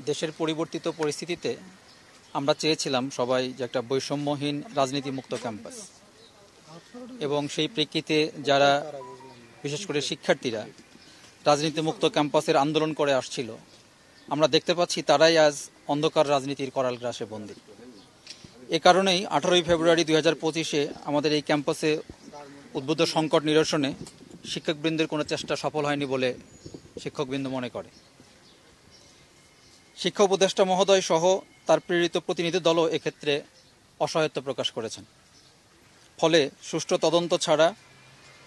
দেশের পরিবর্তিত পরিস্থিতিতে আমরা চেয়েছিলাম সবাই যে একটা বৈষম্যহীন রাজনীতিমুক্ত ক্যাম্পাস, এবং সেই প্রেক্ষিতে যারা বিশেষ করে শিক্ষার্থীরা রাজনীতিমুক্ত ক্যাম্পাসের আন্দোলন করে আসছিল, আমরা দেখতে পাচ্ছি তারাই আজ অন্ধকার রাজনীতির করাল গ্রাসে বন্দী। এ কারণেই 18ই ফেব্রুয়ারি 2025-এ আমাদের এই ক্যাম্পাসে উদ্ভূত সংকট নিরসনে শিক্ষকবৃন্দের কোনো চেষ্টা সফল হয়নি বলে শিক্ষকবৃন্দ মনে করে। শিক্ষা উপদেষ্টা মহোদয় সহ তার প্রেরিত প্রতিনিধি দলও এক্ষেত্রে অসহায়ত্ব প্রকাশ করেছেন। ফলে সুষ্ঠু তদন্ত ছাড়া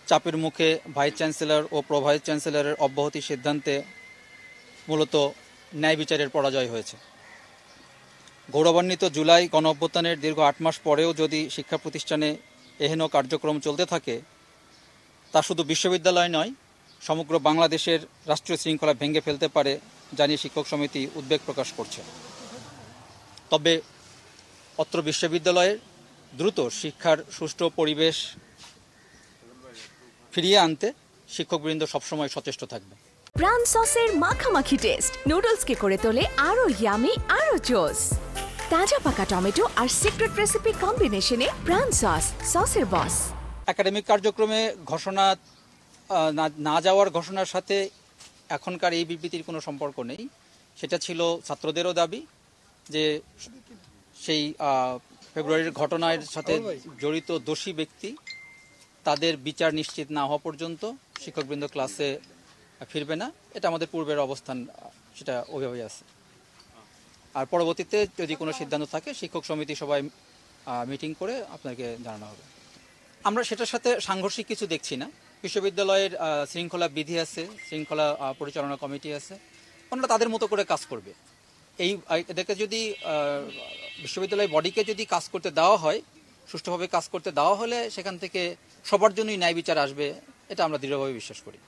চাপের মুখে ভাইস চ্যান্সেলর ও প্রো ভাইস চ্যান্সেলরের অব্যাহতি সিদ্ধান্তে মূলত ন্যায় বিচারের পরাজয় হয়েছে। গৌরবান্বিত জুলাই গণঅভ্যুত্থানের দীর্ঘ 8 মাস পরেও যদি শিক্ষা প্রতিষ্ঠানে এহেন কার্যক্রম চলতে থাকে, তা শুধু বিশ্ববিদ্যালয় নয়, সমগ্র বাংলাদেশের রাষ্ট্রীয় শৃঙ্খলা ভেঙে ফেলতে পারে জানিয়ে শিক্ষক সমিতি উদ্বেগ প্রকাশ করছে। তবে অত্র বিশ্ববিদ্যালয়ের দ্রুত শিক্ষার সুষ্ঠু পরিবেশ ফিরিয়ে আনতে শিক্ষকবৃন্দ সবসময় সচেষ্ট থাকবে। প্রাণ সসের মাখামাখি টেস্ট নুডলসকে করে তোলে আরো ইয়ামি, আরো জোস। তাজা পাকা টমেটো আর সিক্রেট রেসিপি কম্বিনেশনে প্রাণ সসের বস। একাডেমিক কার্যক্রমে ঘোষণা না যাওয়ার ঘোষণার সাথে এখনকার এই বিবৃতির কোনো সম্পর্ক নেই। সেটা ছিল ছাত্রদেরও দাবি যে সেই ফেব্রুয়ারির ঘটনার সাথে জড়িত দোষী ব্যক্তি তাদের বিচার নিশ্চিত না হওয়া পর্যন্ত শিক্ষকবৃন্দ ক্লাসে ফিরবে না। এটা আমাদের পূর্বের অবস্থান, সেটা ওইভাবেই আছে। আর পরবর্তীতে যদি কোনো সিদ্ধান্ত থাকে শিক্ষক সমিতি সবাই মিটিং করে আপনাকে জানানো হবে। আমরা সেটার সাথে সাংঘর্ষিক কিছু দেখছি না। বিশ্ববিদ্যালয়ের শৃঙ্খলা বিধি আছে, শৃঙ্খলা পরিচালনা কমিটি আছে, ওনারা তাদের মতো করে কাজ করবে। এদেরকে যদি বিশ্ববিদ্যালয় বডিকে যদি কাজ করতে দেওয়া হয়, সুষ্ঠুভাবে কাজ করতে দেওয়া হলে সেখান থেকে সবার জন্যই ন্যায় বিচার আসবে, এটা আমরা দৃঢ়ভাবে বিশ্বাস করি।